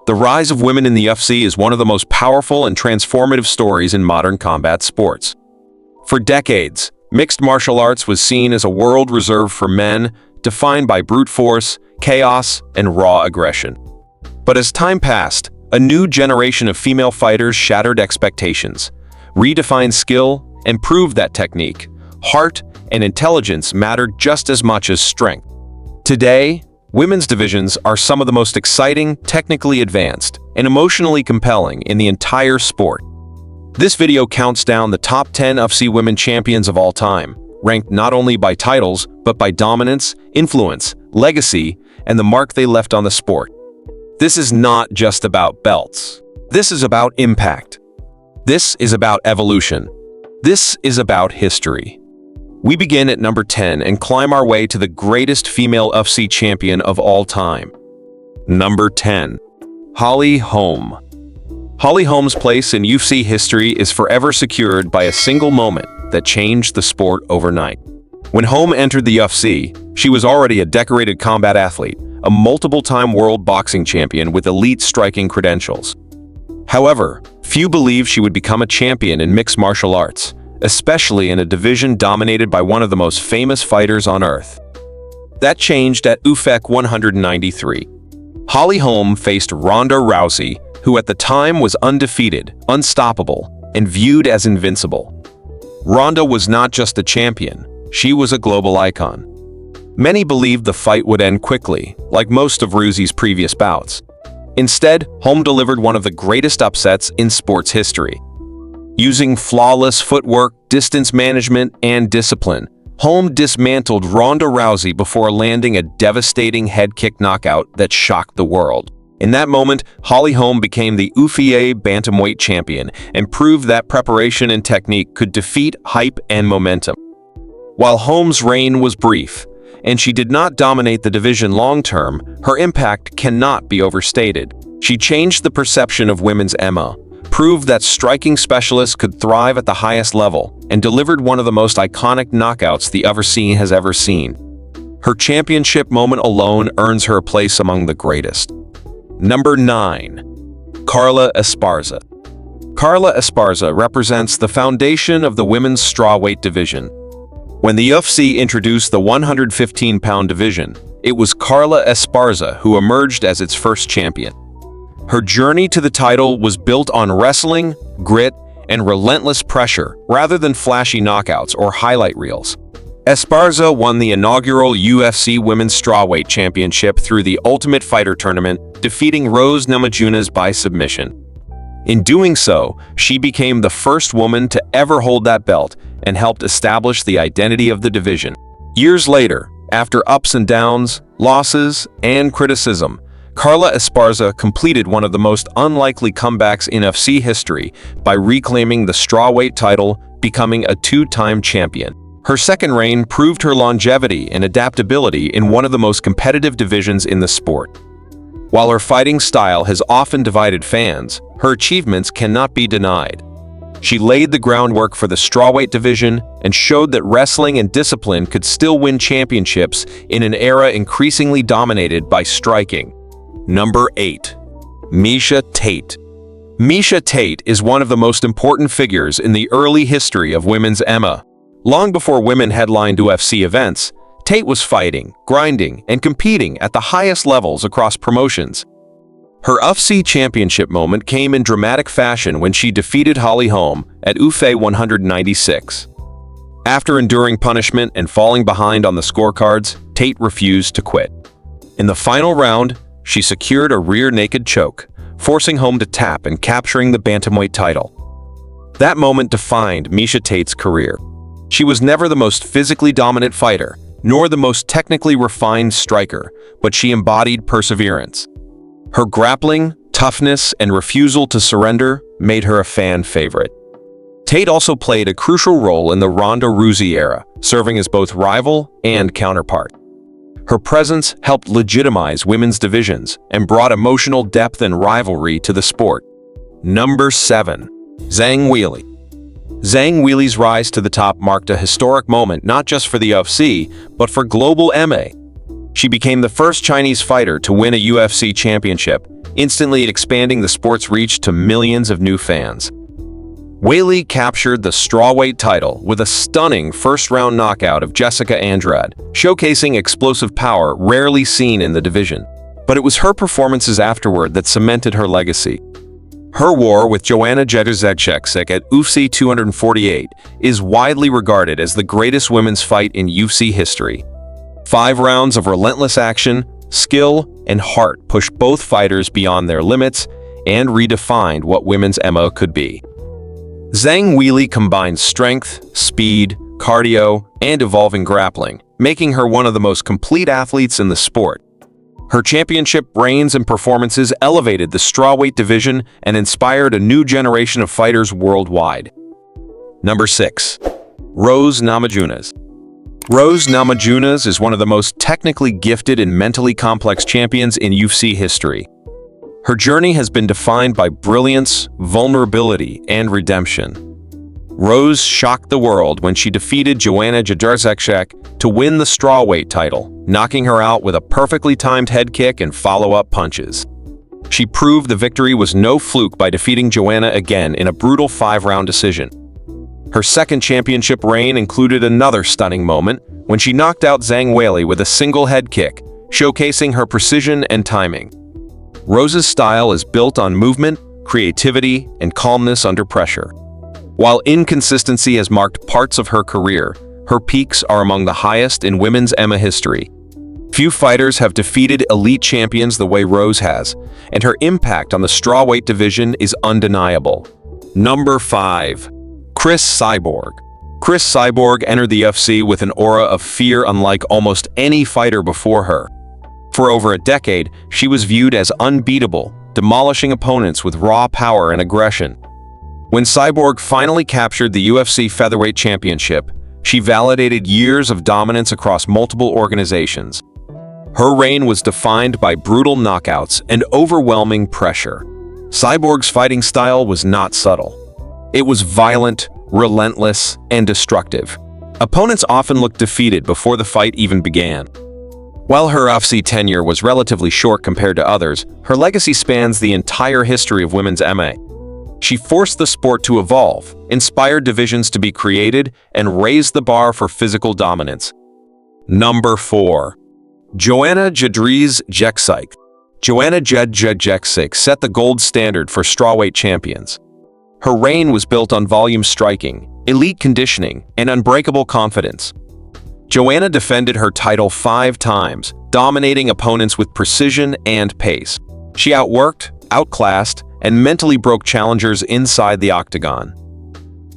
The rise of women in the UFC is one of the most powerful and transformative stories in modern combat sports. For decades, mixed martial arts was seen as a world reserved for men, defined by brute force, chaos, and raw aggression. But as time passed, a new generation of female fighters shattered expectations, redefined skill, and proved that technique, heart, and intelligence mattered just as much as strength. Today, women's divisions are some of the most exciting, technically advanced, and emotionally compelling in the entire sport. This video counts down the top 10 UFC women champions of all time, ranked not only by titles, but by dominance, influence, legacy, and the mark they left on the sport. This is not just about belts. This is about impact. This is about evolution. This is about history. We begin at number 10 and climb our way to the greatest female UFC champion of all time. Number 10. Holm. Holly Holm's place in UFC history is forever secured by a single moment that changed the sport overnight. When Holm entered the UFC, she was already a decorated combat athlete, a multiple-time world boxing champion with elite striking credentials. However, few believed she would become a champion in mixed martial arts, especially in a division dominated by one of the most famous fighters on earth. That changed at UFC 193. Holly Holm faced Ronda Rousey, who at the time was undefeated, unstoppable, and viewed as invincible. Ronda was not just a champion, she was a global icon. Many believed the fight would end quickly, like most of Rousey's previous bouts. Instead, Holm delivered one of the greatest upsets in sports history. Using flawless footwork, distance management, and discipline, Holm dismantled Ronda Rousey before landing a devastating head kick knockout that shocked the world. In that moment, Holly Holm became the UFC bantamweight champion and proved that preparation and technique could defeat hype and momentum. While Holm's reign was brief, and she did not dominate the division long-term, her impact cannot be overstated. She changed the perception of women's MMA, proved that striking specialists could thrive at the highest level, and delivered one of the most iconic knockouts the UFC has ever seen. Her championship moment alone earns her a place among the greatest. Number 9. Carla Esparza. Carla Esparza represents the foundation of the women's strawweight division. When the UFC introduced the 115-pound division, it was Carla Esparza who emerged as its first champion. Her journey to the title was built on wrestling, grit, and relentless pressure rather than flashy knockouts or highlight reels. Esparza won the inaugural UFC Women's Strawweight Championship through the Ultimate Fighter tournament, defeating Rose Namajunas by submission. In doing so, she became the first woman to ever hold that belt and helped establish the identity of the division. Years later, after ups and downs, losses, and criticism, Carla Esparza completed one of the most unlikely comebacks in UFC history by reclaiming the strawweight title, becoming a two-time champion. Her second reign proved her longevity and adaptability in one of the most competitive divisions in the sport. While her fighting style has often divided fans, her achievements cannot be denied. She laid the groundwork for the strawweight division and showed that wrestling and discipline could still win championships in an era increasingly dominated by striking. Number 8. Miesha Tate. Miesha Tate is one of the most important figures in the early history of women's MMA. Long before women headlined UFC events, Tate was fighting, grinding, and competing at the highest levels across promotions. Her UFC championship moment came in dramatic fashion when she defeated Holly Holm at UFC 196. After enduring punishment and falling behind on the scorecards, Tate refused to quit. In the final round, she secured a rear naked choke, forcing Holm to tap and capturing the bantamweight title. That moment defined Miesha Tate's career. She was never the most physically dominant fighter, nor the most technically refined striker, but she embodied perseverance. Her grappling, toughness, and refusal to surrender made her a fan favorite. Tate also played a crucial role in the Ronda Rousey era, serving as both rival and counterpart. Her presence helped legitimize women's divisions and brought emotional depth and rivalry to the sport. Number 7. Zhang Weili. Zhang Weili's rise to the top marked a historic moment not just for the UFC, but for global MMA. She became the first Chinese fighter to win a UFC championship, instantly expanding the sport's reach to millions of new fans. Weili captured the strawweight title with a stunning first-round knockout of Jessica Andrade, showcasing explosive power rarely seen in the division. But it was her performances afterward that cemented her legacy. Her war with Joanna jedrzejczyk at UFC 248 is widely regarded as the greatest women's fight in UFC history. 5 rounds of relentless action, skill, and heart pushed both fighters beyond their limits and redefined what women's MMA could be. Zhang Weili combined strength, speed, cardio, and evolving grappling, making her one of the most complete athletes in the sport. Her championship reigns and performances elevated the strawweight division and inspired a new generation of fighters worldwide. Number 6. Rose Namajunas. Rose Namajunas is one of the most technically gifted and mentally complex champions in UFC history. Her journey has been defined by brilliance, vulnerability, and redemption. Rose shocked the world when she defeated Joanna jedrzejczyk to win the strawweight title, knocking her out with a perfectly timed head kick and follow-up punches. She proved the victory was no fluke by defeating Joanna again in a brutal 5-round decision. Her second championship reign included another stunning moment when she knocked out Zhang Weili with a single head kick, showcasing her precision and timing. Rose's style is built on movement, creativity, and calmness under pressure. While inconsistency has marked parts of her career, her peaks are among the highest in women's MMA history. Few fighters have defeated elite champions the way Rose has, and her impact on the strawweight division is undeniable. Number 5. Cris Cyborg. Cris Cyborg entered the UFC with an aura of fear unlike almost any fighter before her. For over a decade, she was viewed as unbeatable, demolishing opponents with raw power and aggression. When Cyborg finally captured the UFC featherweight championship, she validated years of dominance across multiple organizations. Her reign was defined by brutal knockouts and overwhelming pressure. Cyborg's fighting style was not subtle. It was violent, relentless, and destructive. Opponents often looked defeated before the fight even began. While her UFC tenure was relatively short compared to others, her legacy spans the entire history of women's MMA. She forced the sport to evolve, inspired divisions to be created, and raised the bar for physical dominance. Number 4. Joanna jedrzejczyk. Joanna jedrzejczyk set the gold standard for strawweight champions. Her reign was built on volume striking, elite conditioning, and unbreakable confidence. Joanna defended her title 5 times, dominating opponents with precision and pace. She outworked, outclassed, and mentally broke challengers inside the octagon.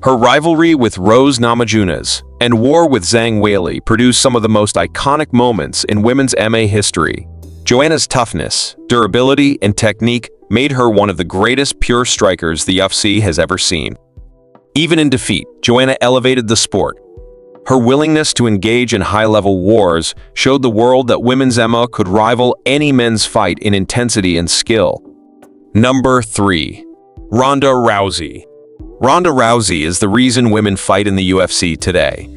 Her rivalry with Rose Namajunas and war with Zhang Weili produced some of the most iconic moments in women's MMA history. Joanna's toughness, durability, and technique made her one of the greatest pure strikers the UFC has ever seen. Even in defeat, Joanna elevated the sport. Her willingness to engage in high-level wars showed the world that women's MMA could rival any men's fight in intensity and skill. Number 3. Ronda Rousey. Ronda Rousey is the reason women fight in the UFC today.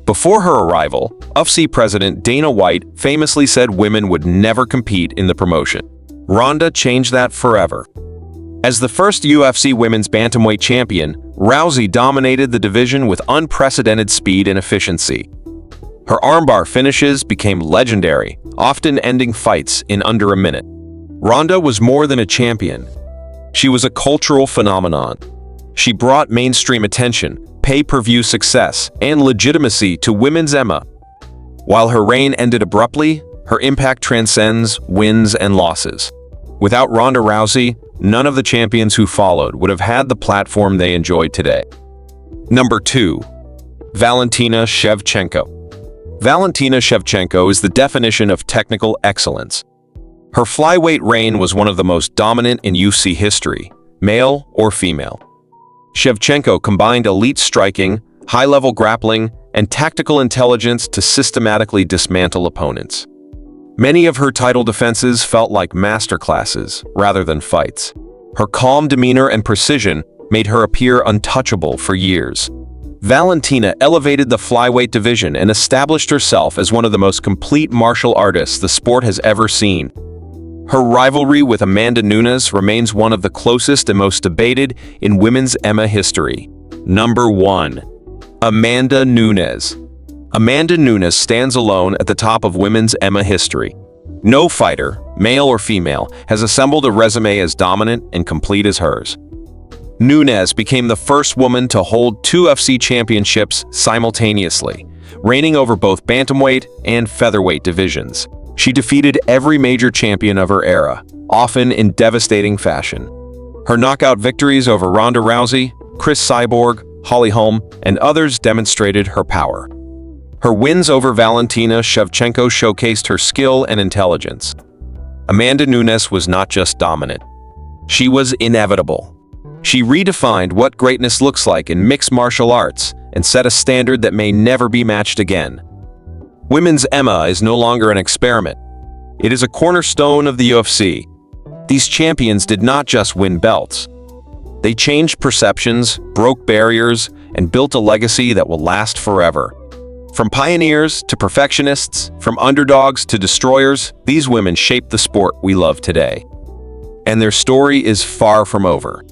Before her arrival, UFC President Dana White famously said women would never compete in the promotion. Ronda changed that forever. As the first UFC women's bantamweight champion, Rousey dominated the division with unprecedented speed and efficiency. Her armbar finishes became legendary, often ending fights in under a minute. Ronda was more than a champion. She was a cultural phenomenon. She brought mainstream attention, pay-per-view success, and legitimacy to women's MMA. While her reign ended abruptly, her impact transcends wins and losses. Without Ronda Rousey, none of the champions who followed would have had the platform they enjoy today. Number 2. Valentina Shevchenko. Valentina Shevchenko is the definition of technical excellence. Her flyweight reign was one of the most dominant in UFC history, male or female. Shevchenko combined elite striking, high-level grappling, and tactical intelligence to systematically dismantle opponents. Many of her title defenses felt like masterclasses rather than fights. Her calm demeanor and precision made her appear untouchable for years. Valentina elevated the flyweight division and established herself as one of the most complete martial artists the sport has ever seen. Her rivalry with Amanda Nunes remains one of the closest and most debated in women's MMA history. Number 1. Amanda Nunes. Amanda Nunes stands alone at the top of women's MMA history. No fighter, male or female, has assembled a resume as dominant and complete as hers. Nunes became the first woman to hold 2 UFC championships simultaneously, reigning over both bantamweight and featherweight divisions. She defeated every major champion of her era, often in devastating fashion. Her knockout victories over Ronda Rousey, Cris Cyborg, Holm, and others demonstrated her power. Her wins over Valentina Shevchenko showcased her skill and intelligence. Amanda Nunes was not just dominant. She was inevitable. She redefined what greatness looks like in mixed martial arts and set a standard that may never be matched again. Women's MMA is no longer an experiment. It is a cornerstone of the UFC. These champions did not just win belts. They changed perceptions, broke barriers, and built a legacy that will last forever. From pioneers to perfectionists, from underdogs to destroyers, these women shaped the sport we love today. And their story is far from over.